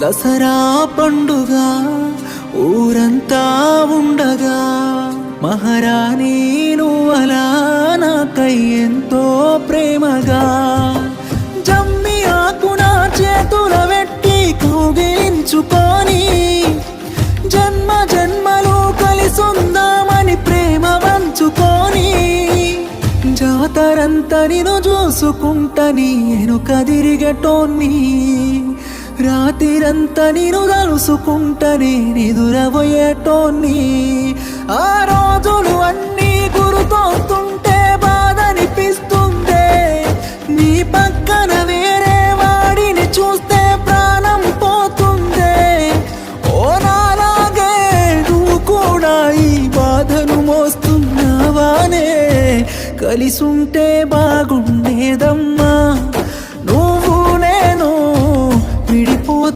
దసరా పండుగ ఊరంతా ఉండగా మహారాణి నువ్వలా నాకై ఎంతో ప్రేమగా జమ్మి ఆకున చేతుల పెట్టి కౌగిలించుకొని జన్మ జన్మలు కలిసుందామని ప్రేమ పంచుకొని జాతరంతా నిన్ను చూసుకుంటని ఎనుక తిరిగేటోన్ని రాత్రిరంతా నేను కలుసుకుంటనే నిదురబోయేటోన్ని ఆ రోజులు అన్నీ గుర్తొస్తుంటే బాధనిపిస్తుందే నీ పక్కన వేరే వాడిని చూస్తే ప్రాణం పోతుందే ఓ నాలాగే నువ్వు కూడా ఈ బాధను మోస్తున్నావానే కలిసుంటే బాగుండేదమ్మా